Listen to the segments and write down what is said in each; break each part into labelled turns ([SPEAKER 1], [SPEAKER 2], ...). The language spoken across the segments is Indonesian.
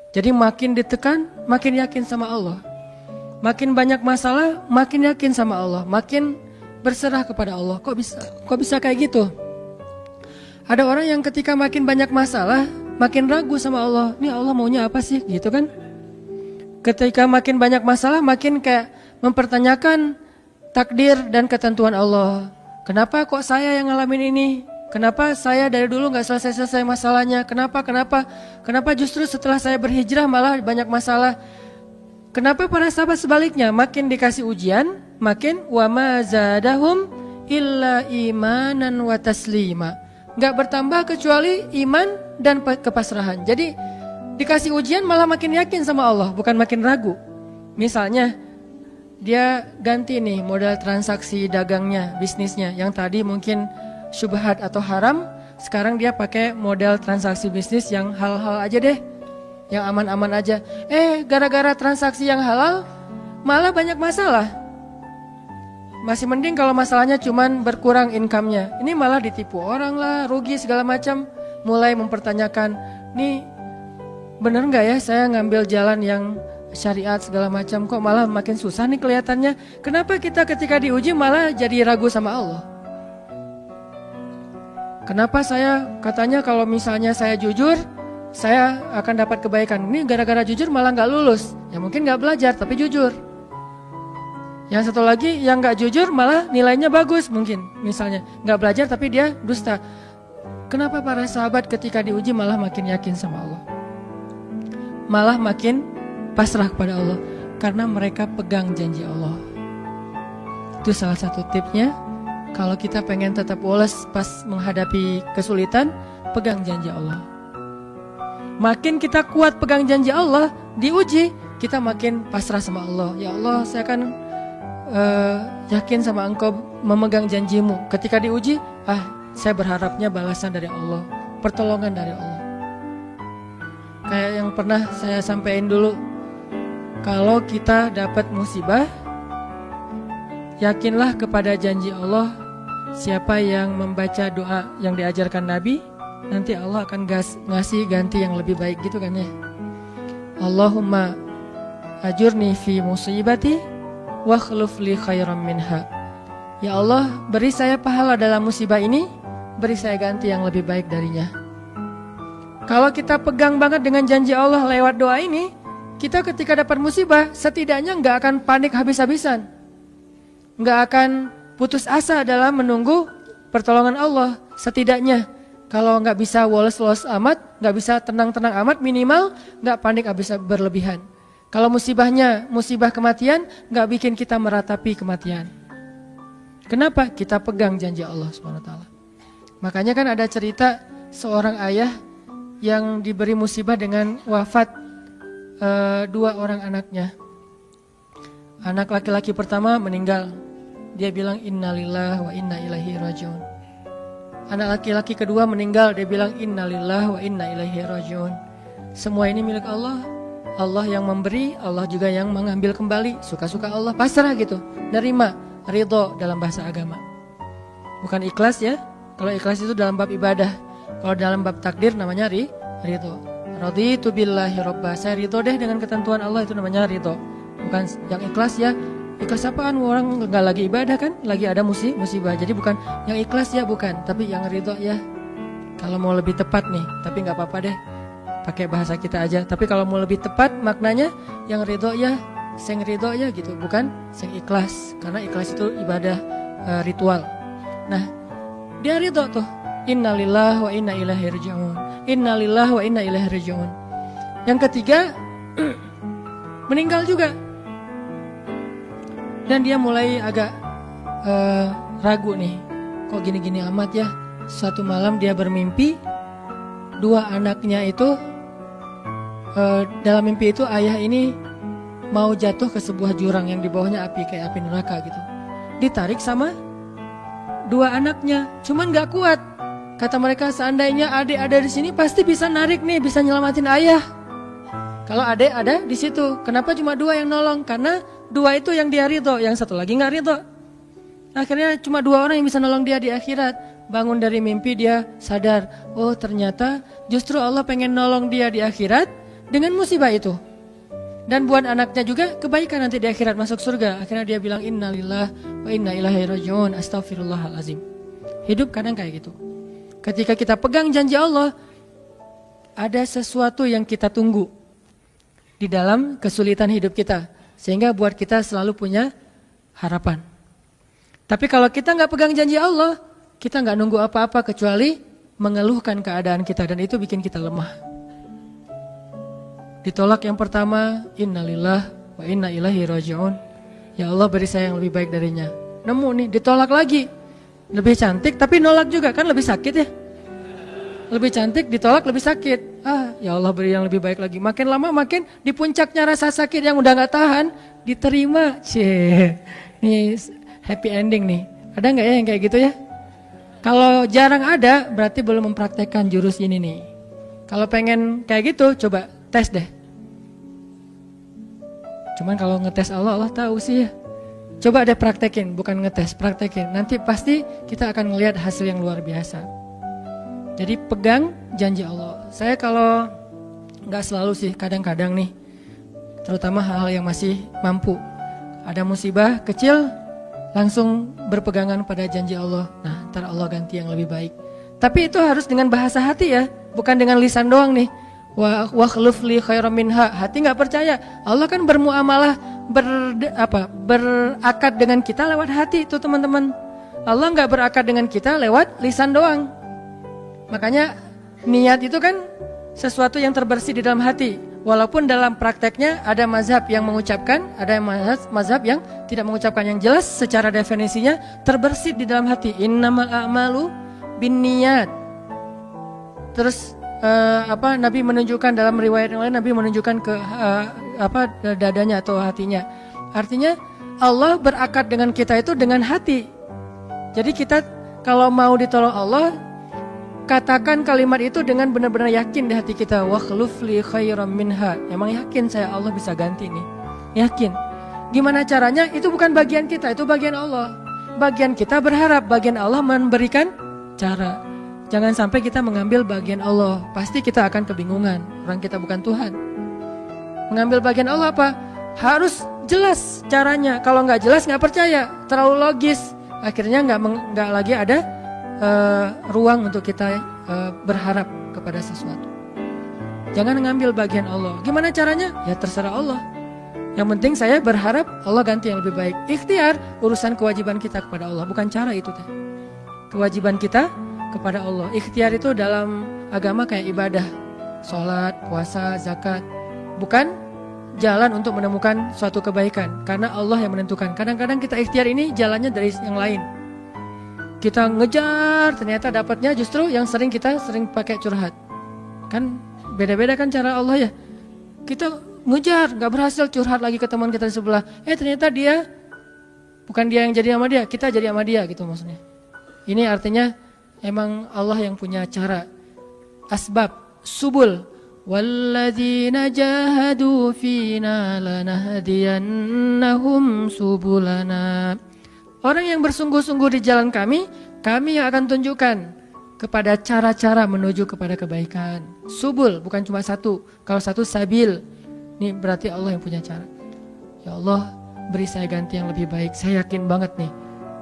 [SPEAKER 1] Jadi makin ditekan, makin yakin sama Allah. Makin banyak masalah, makin yakin sama Allah. Makin berserah kepada Allah. Kok bisa kayak gitu? Ada orang yang ketika makin banyak masalah, makin ragu sama Allah. Ini Allah maunya apa sih? Gitu kan? Ketika makin banyak masalah, makin kayak mempertanyakan takdir dan ketentuan Allah. Kenapa kok saya yang ngalamin ini? Kenapa saya dari dulu gak selesai-selesai masalahnya? Kenapa justru setelah saya berhijrah malah banyak masalah? Kenapa para sahabat sebaliknya? Makin dikasih ujian, makin wa ma zadahum illa imanan wa taslima. Gak bertambah kecuali iman dan kepasrahan. Jadi dikasih ujian malah makin yakin sama Allah, bukan makin ragu. Misalnya dia ganti nih modal transaksi dagangnya, bisnisnya. Yang tadi mungkin syubhat atau haram, sekarang dia pakai model transaksi bisnis yang halal aja deh, yang aman-aman aja. Gara-gara transaksi yang halal malah banyak masalah. Masih mending kalau masalahnya cuman berkurang income-nya. Ini malah ditipu orang lah, rugi segala macam. Mulai mempertanyakan, nih bener nggak ya saya ngambil jalan yang syariat segala macam, kok malah makin susah nih kelihatannya. Kenapa kita ketika diuji malah jadi ragu sama Allah? Kenapa saya katanya kalau misalnya saya jujur, saya akan dapat kebaikan. Ini gara-gara jujur malah gak lulus. Ya mungkin gak belajar tapi jujur. Yang satu lagi yang gak jujur malah nilainya bagus mungkin. Misalnya gak belajar tapi dia dusta. Kenapa para sahabat ketika diuji malah makin yakin sama Allah? Malah makin pasrah kepada Allah. Karena mereka pegang janji Allah. Itu salah satu tipsnya. Kalau kita pengen tetap woles pas menghadapi kesulitan, pegang janji Allah. Makin kita kuat pegang janji Allah, diuji, kita makin pasrah sama Allah. Ya Allah, saya akan yakin sama Engkau memegang janjimu. Ketika diuji, saya berharapnya balasan dari Allah, pertolongan dari Allah. Kayak yang pernah saya sampaikan dulu, kalau kita dapat musibah, yakinlah kepada janji Allah. Siapa yang membaca doa yang diajarkan Nabi, nanti Allah akan ngasih ganti yang lebih baik gitu kan ya. Allahumma ajurni fi musibati wa khluf li khairan minha. Ya Allah, beri saya pahala dalam musibah ini, beri saya ganti yang lebih baik darinya. Kalau kita pegang banget dengan janji Allah lewat doa ini, kita ketika dapat musibah setidaknya gak akan panik habis-habisan, gak akan putus asa dalam menunggu pertolongan Allah. Setidaknya kalau nggak bisa woles-woles amat, nggak bisa tenang-tenang amat, minimal nggak panik habis berlebihan. Kalau musibahnya musibah kematian, nggak bikin kita meratapi kematian. Kenapa? Kita pegang janji Allah SWT. Makanya kan ada cerita seorang ayah yang diberi musibah dengan wafat 2 orang anaknya. Anak laki-laki pertama meninggal. Dia bilang innalillahi wa inna ilaihi rajiun. Anak laki-laki kedua meninggal, dia bilang innalillahi wa inna ilaihi rajiun. Semua ini milik Allah. Allah yang memberi, Allah juga yang mengambil kembali. Suka-suka Allah, pasrah gitu. Nerima, ridho dalam bahasa agama. Bukan ikhlas ya. Kalau ikhlas itu dalam bab ibadah. Kalau dalam bab takdir namanya ridho. Raditu billahi robba. Saya ridho deh dengan ketentuan Allah, itu namanya ridho. Bukan yang ikhlas ya. Ikhlas apaan? Orang nggak lagi ibadah kan, lagi ada musibah. Jadi bukan yang ikhlas ya, bukan, tapi yang ridho ya. Kalau mau lebih tepat nih, tapi nggak apa-apa deh, pakai bahasa kita aja. Tapi kalau mau lebih tepat maknanya yang ridho ya, sing ridho ya gitu, bukan sing ikhlas. Karena ikhlas itu ibadah ritual. Nah, dia ridho tuh. Innalillahi wa inna ilaihi rajiun. Innalillahi wa inna ilaihi rajiun. Yang ketiga meninggal juga. Dan dia mulai agak ragu nih, kok gini-gini amat ya. Suatu malam dia bermimpi 2 anaknya itu, dalam mimpi itu ayah ini mau jatuh ke sebuah jurang yang di bawahnya api, kayak api neraka gitu. Ditarik sama 2 anaknya, cuman gak kuat. Kata mereka, seandainya adik ada di sini pasti bisa narik nih, bisa nyelamatin ayah. Kalau adik ada di situ, kenapa cuma 2 yang nolong? Karena 2 itu yang dia ridho, yang satu lagi gak ridho. Akhirnya cuma 2 orang yang bisa nolong dia di akhirat. Bangun dari mimpi dia sadar, oh ternyata justru Allah pengen nolong dia di akhirat dengan musibah itu. Dan buat anaknya juga kebaikan nanti di akhirat masuk surga. Akhirnya dia bilang innalillah wa inna ilaihi rajiun, astaghfirullahalazim. Hidup kadang kayak gitu. Ketika kita pegang janji Allah, ada sesuatu yang kita tunggu di dalam kesulitan hidup kita, sehingga buat kita selalu punya harapan. Tapi kalau kita nggak pegang janji Allah, kita nggak nunggu apa-apa kecuali mengeluhkan keadaan kita, dan itu bikin kita lemah. Ditolak yang pertama, innalillah wa inna ilaihi rajiun. Ya Allah, beri saya yang lebih baik darinya. Nemu nih, ditolak lagi. Lebih cantik tapi nolak juga, kan lebih sakit ya. Lebih cantik ditolak lebih sakit. Ya Allah, beri yang lebih baik lagi. Makin lama makin di puncaknya rasa sakit yang udah gak tahan, diterima. Nih happy ending nih. Ada gak ya yang kayak gitu ya? Kalau jarang ada, berarti belum mempraktekkan jurus ini nih. Kalau pengen kayak gitu, coba tes deh. Cuman kalau ngetes Allah tahu sih ya. Coba deh praktekin, bukan ngetes, praktekin. Nanti pasti kita akan ngelihat hasil yang luar biasa. Jadi pegang janji Allah. Saya kalau nggak selalu sih, kadang-kadang nih, terutama hal-hal yang masih mampu. Ada musibah kecil, langsung berpegangan pada janji Allah. Nah, ntar Allah ganti yang lebih baik. Tapi itu harus dengan bahasa hati ya, bukan dengan lisan doang nih. Wa khluf li khairam minha. Hati nggak percaya. Allah kan bermuamalah berakad dengan kita lewat hati itu teman-teman. Allah nggak berakad dengan kita lewat lisan doang. Makanya niat itu kan sesuatu yang terbersih di dalam hati. Walaupun dalam prakteknya ada mazhab yang mengucapkan, ada mazhab yang tidak mengucapkan. Yang jelas secara definisinya terbersih di dalam hati. Innamal a'malu binniyat. Terus Nabi menunjukkan dalam riwayat yang lain, Nabi menunjukkan ke dadanya atau hatinya. Artinya Allah berakad dengan kita itu dengan hati. Jadi kita kalau mau ditolong Allah, katakan kalimat itu dengan benar-benar yakin di hati kita. Wa khluf li khairam minha. Emang yakin saya Allah bisa ganti nih. Yakin. Gimana caranya? Itu bukan bagian kita, itu bagian Allah. Bagian kita berharap, bagian Allah memberikan cara. Jangan sampai kita mengambil bagian Allah. Pasti kita akan kebingungan. Orang kita bukan Tuhan. Mengambil bagian Allah apa? Harus jelas caranya. Kalau nggak jelas nggak percaya. Terlalu logis. Akhirnya nggak lagi ada ruang untuk kita berharap kepada sesuatu. Jangan mengambil bagian Allah. Gimana caranya? Ya terserah Allah. Yang penting saya berharap Allah ganti yang lebih baik. Ikhtiar urusan kewajiban kita kepada Allah. Bukan cara itu. Kewajiban kita kepada Allah. Ikhtiar itu dalam agama kayak ibadah, sholat, puasa, zakat. Bukan jalan untuk menemukan suatu kebaikan, karena Allah yang menentukan. Kadang-kadang kita ikhtiar ini jalannya dari yang lain. Kita ngejar, ternyata dapatnya justru yang sering pakai curhat. Kan beda-beda kan cara Allah ya. Kita ngejar, gak berhasil, curhat lagi ke teman kita di sebelah. Ternyata dia, bukan dia yang jadi sama dia, kita jadi sama dia gitu maksudnya. Ini artinya emang Allah yang punya cara, asbab, subul. Walladzina jahadu fina lanahdiyannahum subulana. Orang yang bersungguh-sungguh di jalan kami yang akan tunjukkan kepada cara-cara menuju kepada kebaikan. Subul, bukan cuma satu. Kalau satu sabil, ini berarti Allah yang punya cara. Ya Allah, beri saya ganti yang lebih baik. Saya yakin banget nih.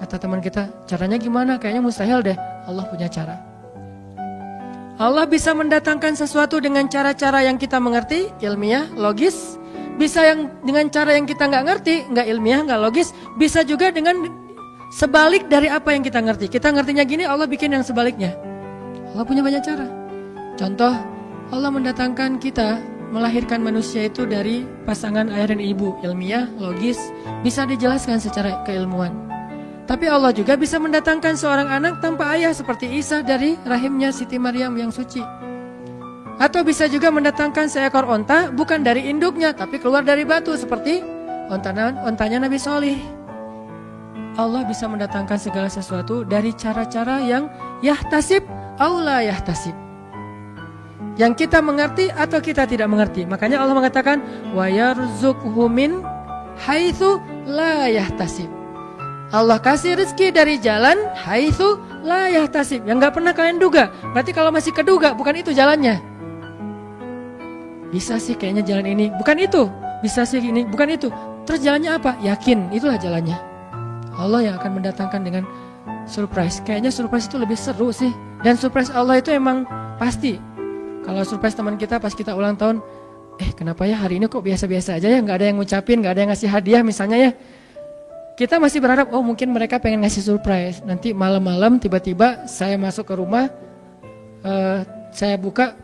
[SPEAKER 1] Kata teman kita, caranya gimana? Kayaknya mustahil deh. Allah punya cara. Allah bisa mendatangkan sesuatu dengan cara-cara yang kita mengerti, ilmiah, logis. Bisa yang dengan cara yang kita nggak ngerti, nggak ilmiah, nggak logis. Bisa juga dengan sebalik dari apa yang kita ngerti. Kita ngertinya gini, Allah bikin yang sebaliknya. Allah punya banyak cara. Contoh, Allah mendatangkan kita, melahirkan manusia itu dari pasangan ayah dan ibu. Ilmiah, logis, bisa dijelaskan secara keilmuan. Tapi Allah juga bisa mendatangkan seorang anak tanpa ayah seperti Isa dari rahimnya Siti Maryam yang suci. Atau bisa juga mendatangkan seekor onta bukan dari induknya tapi keluar dari batu seperti ontanya Nabi Solih. Allah bisa mendatangkan segala sesuatu dari cara-cara yang yahtasib aw la yahtasib. Yang kita mengerti atau kita tidak mengerti. Makanya Allah mengatakan wa yarzuqhu min haitsu la yahtasib. Allah kasih rezeki dari jalan haitsu la yahtasib, yang gak pernah kalian duga. Berarti kalau masih keduga, bukan itu jalannya. bisa sih kayaknya jalan ini, bukan itu. Bisa sih ini, bukan itu. Terus jalannya apa? Yakin, itulah jalannya. Allah yang akan mendatangkan dengan surprise. Kayaknya surprise itu lebih seru sih. Dan surprise Allah itu emang pasti. Kalau surprise teman kita pas kita ulang tahun, kenapa ya hari ini kok biasa-biasa aja ya, nggak ada yang ngucapin, nggak ada yang ngasih hadiah misalnya ya. Kita masih berharap, mungkin mereka pengen ngasih surprise. Nanti malam-malam tiba-tiba saya masuk ke rumah, saya buka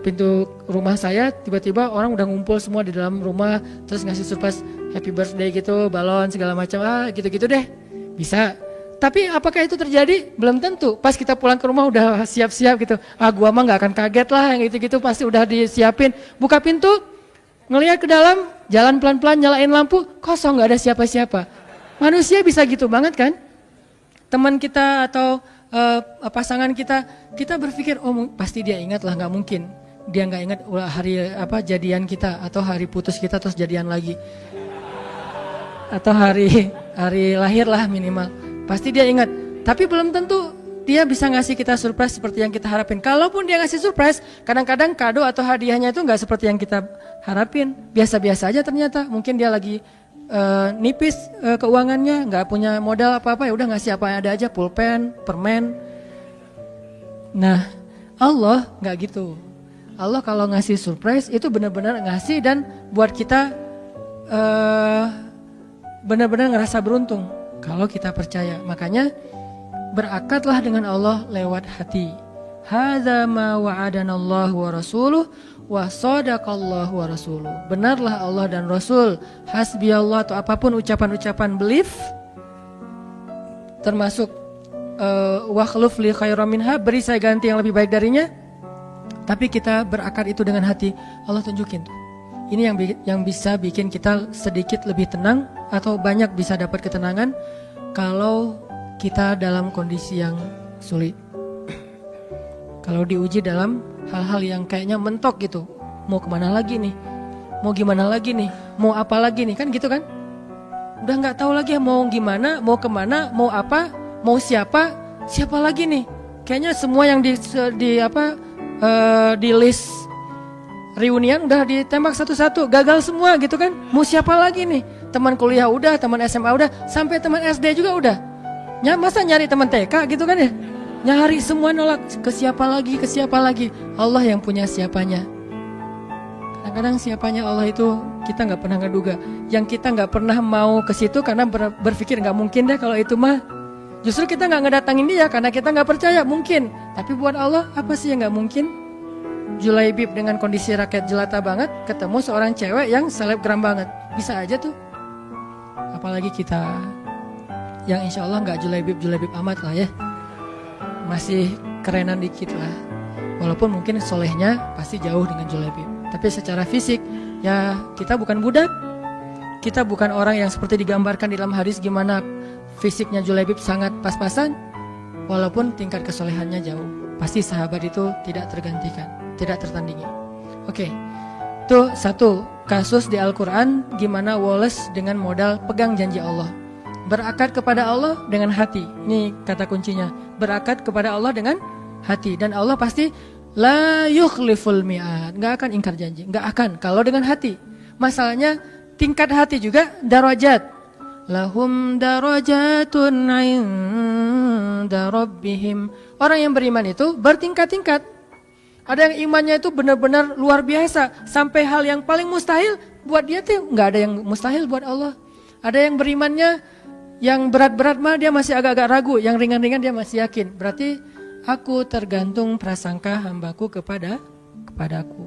[SPEAKER 1] pintu rumah saya, tiba-tiba orang udah ngumpul semua di dalam rumah, terus ngasih surprise happy birthday gitu, balon segala macam, gitu-gitu deh. Bisa. Tapi apakah itu terjadi? Belum tentu. Pas kita pulang ke rumah udah siap-siap gitu. Gua mah nggak akan kaget lah, yang gitu-gitu pasti udah disiapin. Buka pintu, ngelihat ke dalam, jalan pelan-pelan, nyalain lampu, kosong, nggak ada siapa-siapa. Manusia bisa gitu banget kan? Teman kita atau pasangan kita berpikir, pasti dia ingat lah, nggak mungkin dia nggak ingat hari jadian kita atau hari putus kita terus jadian lagi, atau hari lahir lah minimal. Pasti dia ingat, tapi belum tentu dia bisa ngasih kita surprise seperti yang kita harapin. Kalaupun dia ngasih surprise, kadang-kadang kado atau hadiahnya itu nggak seperti yang kita harapin. Biasa-biasa aja ternyata. Mungkin dia lagi nipis keuangannya, nggak punya modal apa-apa, ya udah ngasih apa yang ada aja, pulpen, permen. Nah, Allah nggak gitu. Allah kalau ngasih surprise itu benar-benar ngasih dan buat kita benar-benar ngerasa beruntung. Kalau kita percaya, makanya berakatlah dengan Allah lewat hati. Hadza ma wa'adanallahu wa rasuluh wa sadaqallahu wa rasuluh. Benarlah Allah dan Rasul. Hasbiyallah atau apapun ucapan-ucapan belief, termasuk wakhluf li khairam minha, beri saya ganti yang lebih baik darinya. Tapi kita berakad itu dengan hati. Allah tunjukin tuh. Ini yang bisa bikin kita sedikit lebih tenang atau banyak bisa dapat ketenangan kalau kita dalam kondisi yang sulit. Kalau diuji dalam hal-hal yang kayaknya mentok gitu. Mau kemana lagi nih? Mau gimana lagi nih? Mau apa lagi nih? Kan gitu kan? Udah gak tahu lagi mau gimana, mau kemana, mau apa, mau siapa lagi nih? Kayaknya semua yang di list reunian udah ditembak satu-satu, gagal semua gitu kan. Mau siapa lagi nih? Teman kuliah udah, teman SMA udah, sampai teman SD juga udah. Masa nyari teman TK gitu kan ya? Nyari semua nolak, ke siapa lagi? Allah yang punya siapanya. Kadang-kadang siapanya Allah itu kita nggak pernah ngeduga. Yang kita nggak pernah mau ke situ karena berpikir nggak mungkin deh kalau itu mah. Justru kita nggak ngedatangin dia karena kita nggak percaya mungkin. Tapi buat Allah apa sih yang nggak mungkin? Julaibib dengan kondisi rakyat jelata banget ketemu seorang cewek yang selebgram banget, bisa aja tuh. Apalagi kita yang insya Allah nggak julaibib amat lah ya, masih kerenan dikit lah. Walaupun mungkin solehnya pasti jauh dengan julaibib, tapi secara fisik ya kita bukan budak, kita bukan orang yang seperti digambarkan di dalam hadis gimana fisiknya julaibib sangat pas-pasan. Walaupun tingkat kesolehannya jauh, pasti sahabat itu tidak tergantikan, tidak tertandingi. Oke, itu satu kasus di Al-Quran gimana Wallace dengan modal pegang janji Allah. Berakad kepada Allah dengan hati. Ini kata kuncinya, berakad kepada Allah dengan hati. Dan Allah pasti la yukhliful mi'ad, gak akan ingkar janji, gak akan kalau dengan hati. Masalahnya tingkat hati juga darajat. Lahum darajatun 'inda rabbihim. Orang yang beriman itu bertingkat-tingkat. Ada yang imannya itu benar-benar luar biasa, sampai hal yang paling mustahil buat dia tuh nggak ada yang mustahil buat Allah. Ada yang berimannya yang berat-berat mah dia masih agak-agak ragu, yang ringan-ringan dia masih yakin. Berarti aku tergantung prasangka hambaku kepadaku.